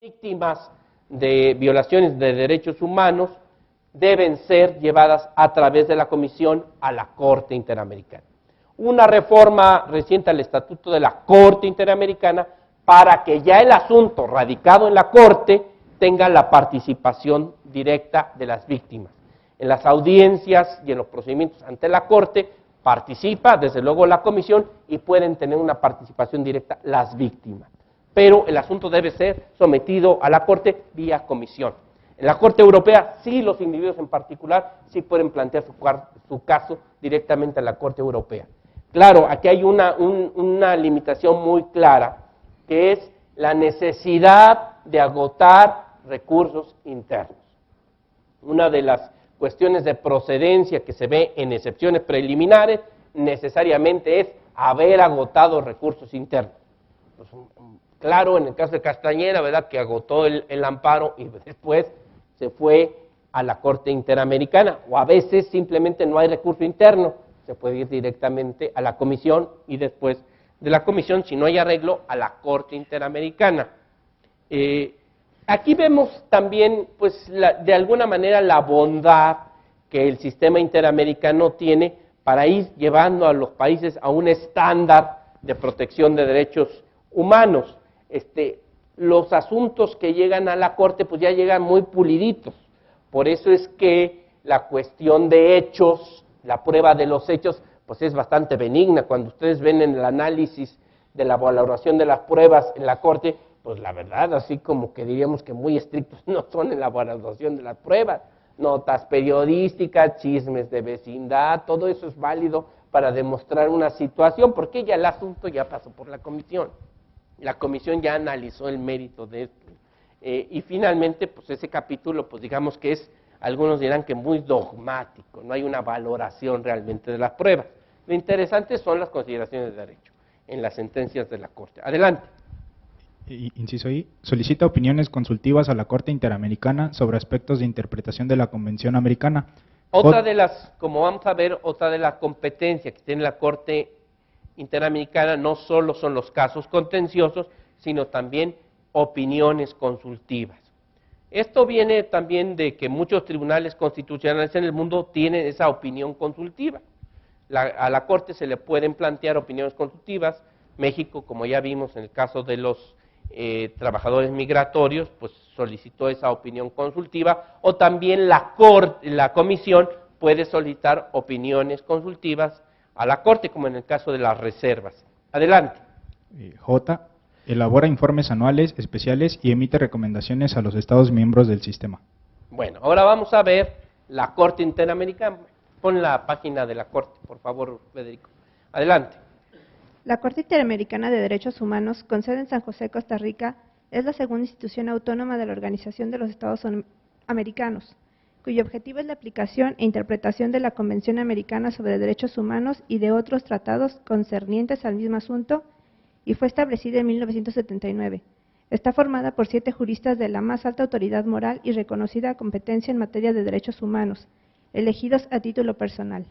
víctimas de violaciones de derechos humanos deben ser llevadas a través de la Comisión a la Corte Interamericana. Una reforma reciente al Estatuto de la Corte Interamericana para que ya el asunto radicado en la Corte tenga la participación directa de las víctimas. En las audiencias y en los procedimientos ante la Corte participa, desde luego, la Comisión y pueden tener una participación directa las víctimas. Pero el asunto debe ser sometido a la Corte vía Comisión. En la Corte Europea, sí, los individuos en particular, sí pueden plantear su caso directamente a la Corte Europea. Claro, aquí hay una limitación muy clara, que es la necesidad de agotar recursos internos. Una de las cuestiones de procedencia que se ve en excepciones preliminares, necesariamente es haber agotado recursos internos. Pues, claro, en el caso de Castañeda, ¿verdad?, que agotó el amparo y después se fue a la Corte Interamericana, o a veces simplemente no hay recurso interno, se puede ir directamente a la Comisión y después de la Comisión, si no hay arreglo, a la Corte Interamericana. Aquí vemos también, pues, de alguna manera la bondad que el sistema interamericano tiene para ir llevando a los países a un estándar de protección de derechos humanos. Los asuntos que llegan a la Corte pues ya llegan muy puliditos. Por eso es que la cuestión de hechos, la prueba de los hechos, pues es bastante benigna. Cuando ustedes ven en el análisis de la valoración de las pruebas en la Corte, pues la verdad, así como que diríamos que muy estrictos no son en la valoración de las pruebas. Notas periodísticas, chismes de vecindad, todo eso es válido para demostrar una situación, porque ya el asunto ya pasó por la Comisión. La Comisión ya analizó el mérito de esto. Y finalmente, pues ese capítulo, pues digamos que es, algunos dirán que muy dogmático, no hay una valoración realmente de las pruebas. Lo interesante son las consideraciones de derecho en las sentencias de la Corte. Adelante. Inciso I, solicita opiniones consultivas a la Corte Interamericana sobre aspectos de interpretación de la Convención Americana. Otra de las, como vamos a ver, otra de las competencias que tiene la Corte Interamericana no solo son los casos contenciosos, sino también opiniones consultivas. Esto viene también de que muchos tribunales constitucionales en el mundo tienen esa opinión consultiva. A la Corte se le pueden plantear opiniones consultivas. México, como ya vimos en el caso de los trabajadores migratorios, pues solicitó esa opinión consultiva, o también la Comisión puede solicitar opiniones consultivas a la Corte, como en el caso de las reservas. Adelante. J. Elabora informes anuales, especiales y emite recomendaciones a los Estados miembros del sistema. Bueno, ahora vamos a ver la Corte Interamericana. Pon la página de la Corte, por favor, Federico. Adelante. La Corte Interamericana de Derechos Humanos, con sede en San José, Costa Rica, es la segunda institución autónoma de la Organización de los Estados Americanos, cuyo objetivo es la aplicación e interpretación de la Convención Americana sobre Derechos Humanos y de otros tratados concernientes al mismo asunto, y fue establecida en 1979. Está formada por 7 juristas de la más alta autoridad moral y reconocida competencia en materia de derechos humanos, elegidos a título personal.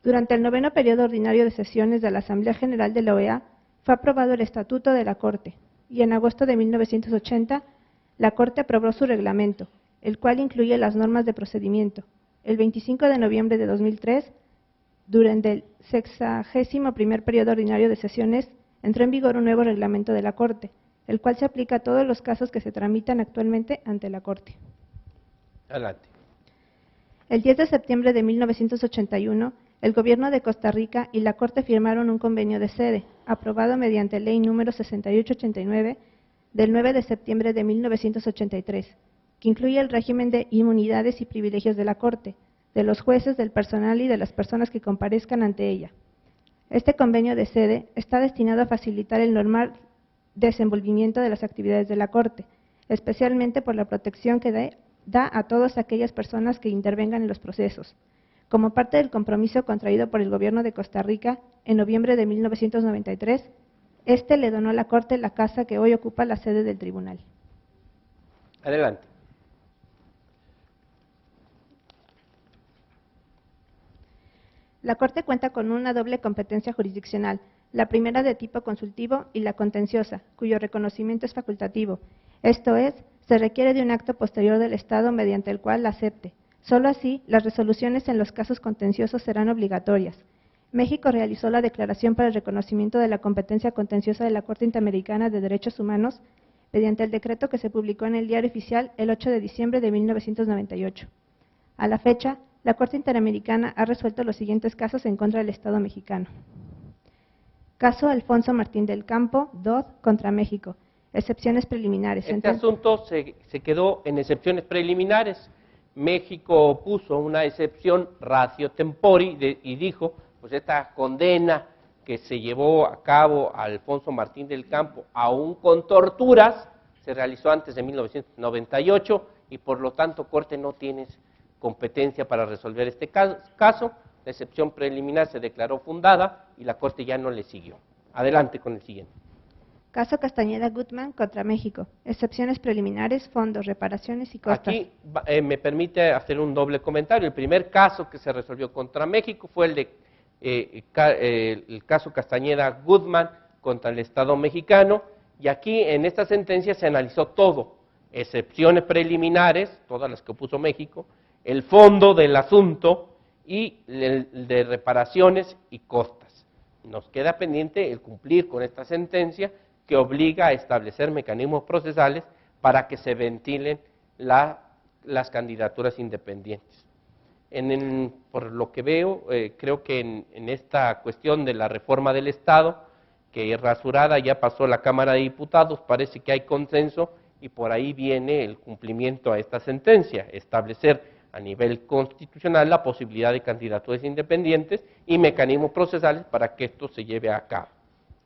Durante el 9º periodo ordinario de sesiones de la Asamblea General de la OEA, fue aprobado el Estatuto de la Corte, y en agosto de 1980, la Corte aprobó su reglamento, el cual incluye las normas de procedimiento. El 25 de noviembre de 2003, durante el 61º periodo ordinario de sesiones, entró en vigor un nuevo reglamento de la Corte, el cual se aplica a todos los casos que se tramitan actualmente ante la Corte. Adelante. El 10 de septiembre de 1981, el Gobierno de Costa Rica y la Corte firmaron un convenio de sede, aprobado mediante Ley número 6889, del 9 de septiembre de 1983, que incluye el régimen de inmunidades y privilegios de la Corte, de los jueces, del personal y de las personas que comparezcan ante ella. Este convenio de sede está destinado a facilitar el normal desenvolvimiento de las actividades de la Corte, especialmente por la protección que da a todas aquellas personas que intervengan en los procesos, como parte del compromiso contraído por el Gobierno de Costa Rica en noviembre de 1993. Este le donó a la Corte la casa que hoy ocupa la sede del tribunal. Adelante. La Corte cuenta con una doble competencia jurisdiccional, la primera de tipo consultivo y la contenciosa, cuyo reconocimiento es facultativo, esto es, se requiere de un acto posterior del Estado mediante el cual la acepte. Solo así, las resoluciones en los casos contenciosos serán obligatorias. México realizó la declaración para el reconocimiento de la competencia contenciosa de la Corte Interamericana de Derechos Humanos mediante el decreto que se publicó en el Diario Oficial el 8 de diciembre de 1998. A la fecha, la Corte Interamericana ha resuelto los siguientes casos en contra del Estado mexicano. Caso Alfonso Martín del Campo, DOD, contra México. Excepciones preliminares. Este asunto se quedó en excepciones preliminares. México puso una excepción ratio tempori y dijo, pues esta condena que se llevó a cabo a Alfonso Martín del Campo, aún con torturas, se realizó antes de 1998 y por lo tanto, Corte, no tienes competencia para resolver este caso. La excepción preliminar se declaró fundada y la Corte ya no le siguió. Adelante con el siguiente. Caso Castañeda Gutman contra México. Excepciones preliminares, fondos, reparaciones y costas. Aquí me permite hacer un doble comentario. El primer caso que se resolvió contra México fue el caso Castañeda Gutman contra el Estado mexicano, y aquí en esta sentencia se analizó todo, excepciones preliminares, todas las que puso México, el fondo del asunto y el de reparaciones y costas. Nos queda pendiente el cumplir con esta sentencia que obliga a establecer mecanismos procesales para que se ventilen las candidaturas independientes. Por lo que veo, creo que en esta cuestión de la reforma del Estado, que rasurada ya pasó la Cámara de Diputados, parece que hay consenso y por ahí viene el cumplimiento a esta sentencia, establecer a nivel constitucional la posibilidad de candidaturas independientes y mecanismos procesales para que esto se lleve a cabo.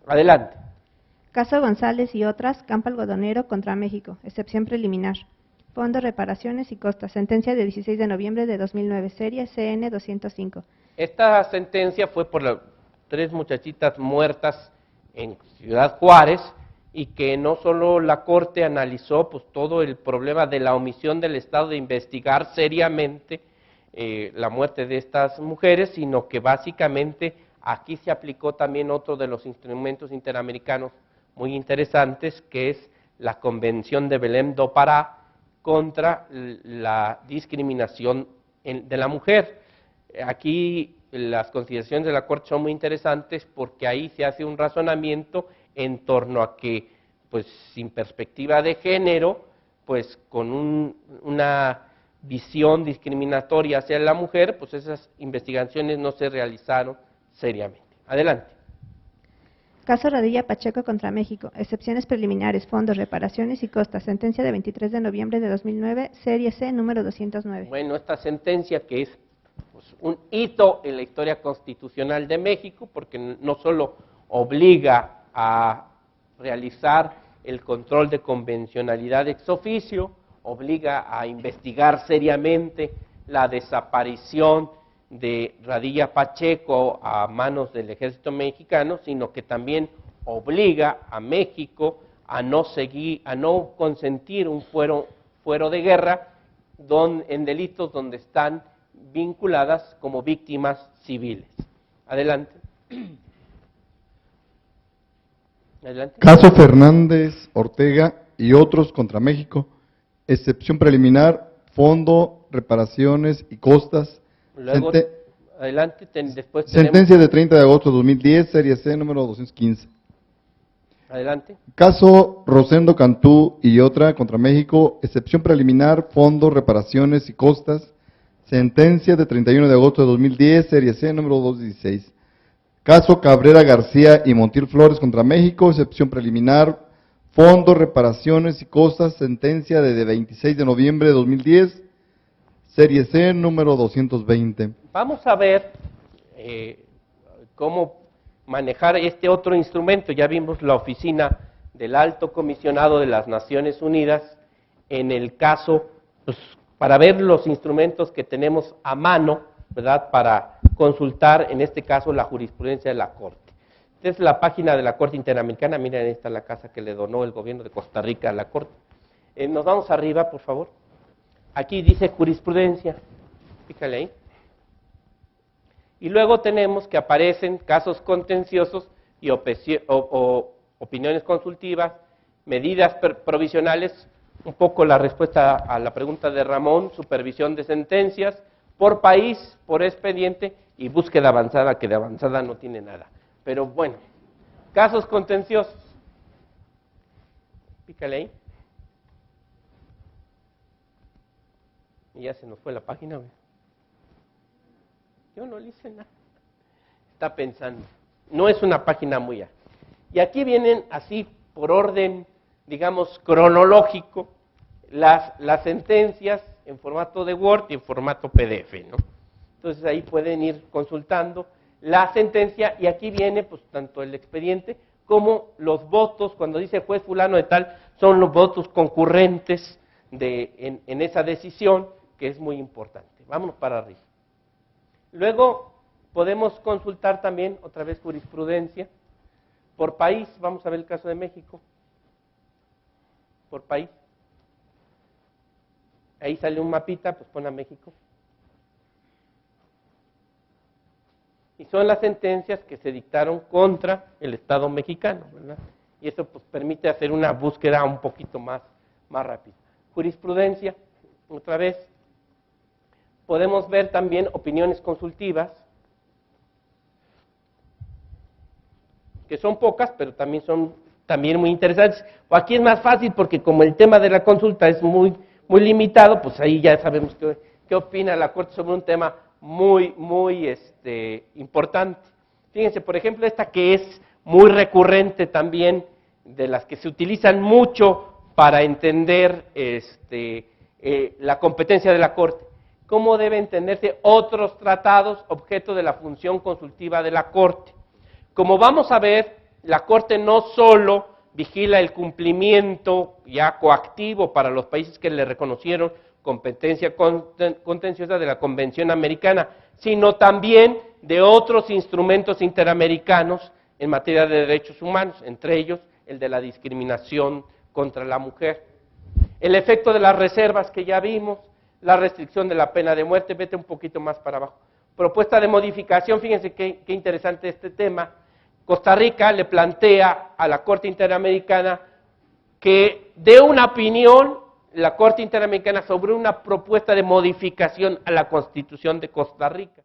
Adelante. Caso González y otras, Campo Algodonero contra México, excepción preliminar. Fondo, reparaciones y costas. Sentencia de 16 de noviembre de 2009, serie CN 205. Esta sentencia fue por las 3 muchachitas muertas en Ciudad Juárez y que no solo la Corte analizó pues todo el problema de la omisión del Estado de investigar seriamente la muerte de estas mujeres, sino que básicamente aquí se aplicó también otro de los instrumentos interamericanos muy interesantes, que es la Convención de Belém do Pará contra la discriminación de la mujer. Aquí las consideraciones de la Corte son muy interesantes porque ahí se hace un razonamiento en torno a que, pues sin perspectiva de género, pues con una visión discriminatoria hacia la mujer, pues esas investigaciones no se realizaron seriamente. Adelante. Caso Radilla Pacheco contra México, excepciones preliminares, fondos, reparaciones y costas, sentencia de 23 de noviembre de 2009, serie C, número 209. Bueno, esta sentencia que es pues, un hito en la historia constitucional de México, porque no solo obliga a realizar el control de convencionalidad ex oficio, obliga a investigar seriamente la desaparición de Radilla Pacheco a manos del ejército mexicano, sino que también obliga a México a no consentir un fuero de guerra en delitos donde están vinculadas como víctimas civiles. Adelante. Adelante. Caso Fernández Ortega y otros contra México, excepción preliminar, fondo, reparaciones y costas. Luego, adelante, después sentencia de 30 de agosto de 2010, serie C, número 215. Adelante. Caso Rosendo Cantú y otra contra México, excepción preliminar, fondo, reparaciones y costas. Sentencia de 31 de agosto de 2010, serie C, número 216. Caso Cabrera García y Montiel Flores contra México, excepción preliminar, fondo, reparaciones y costas. Sentencia de 26 de noviembre de 2010, serie C, número 220. Vamos a ver cómo manejar este otro instrumento. Ya vimos la oficina del Alto Comisionado de las Naciones Unidas en el caso, pues, para ver los instrumentos que tenemos a mano, ¿verdad?, para consultar, en este caso, la jurisprudencia de la Corte. Esta es la página de la Corte Interamericana. Miren, esta es la casa que le donó el gobierno de Costa Rica a la Corte. Nos vamos arriba, por favor. Aquí dice jurisprudencia, fíjale ahí. Y luego tenemos que aparecen casos contenciosos y opiniones consultivas, medidas provisionales, un poco la respuesta a la pregunta de Ramón, supervisión de sentencias, por país, por expediente, y búsqueda avanzada, que de avanzada no tiene nada. Pero bueno, casos contenciosos. Pícale ahí. Y ya se nos fue la página. Yo no le hice nada. Está pensando. No es una página muy alta. Y aquí vienen así, por orden, digamos, cronológico, las sentencias en formato de Word y en formato PDF, ¿no? Entonces ahí pueden ir consultando la sentencia y aquí viene pues tanto el expediente como los votos, cuando dice juez fulano de tal, son los votos concurrentes en esa decisión, que es muy importante. Vámonos para arriba. Luego podemos consultar también, otra vez, jurisprudencia. Por país, vamos a ver el caso de México. Por país. Ahí sale un mapita, pues pone a México. Y son las sentencias que se dictaron contra el Estado mexicano, ¿verdad? Y eso pues permite hacer una búsqueda un poquito más rápida. Jurisprudencia, otra vez. Podemos ver también opiniones consultivas, que son pocas, pero también son muy interesantes. O aquí es más fácil porque como el tema de la consulta es muy limitado, pues ahí ya sabemos qué opina la Corte sobre un tema muy importante. Fíjense, por ejemplo, esta que es muy recurrente también, de las que se utilizan mucho para entender la competencia de la Corte. ¿Cómo deben entenderse otros tratados objeto de la función consultiva de la Corte? Como vamos a ver, la Corte no solo vigila el cumplimiento ya coactivo para los países que le reconocieron competencia contenciosa de la Convención Americana, sino también de otros instrumentos interamericanos en materia de derechos humanos, entre ellos el de la discriminación contra la mujer. El efecto de las reservas que ya vimos, la restricción de la pena de muerte, vete un poquito más para abajo. Propuesta de modificación, fíjense qué interesante este tema. Costa Rica le plantea a la Corte Interamericana que dé una opinión, la Corte Interamericana, sobre una propuesta de modificación a la Constitución de Costa Rica.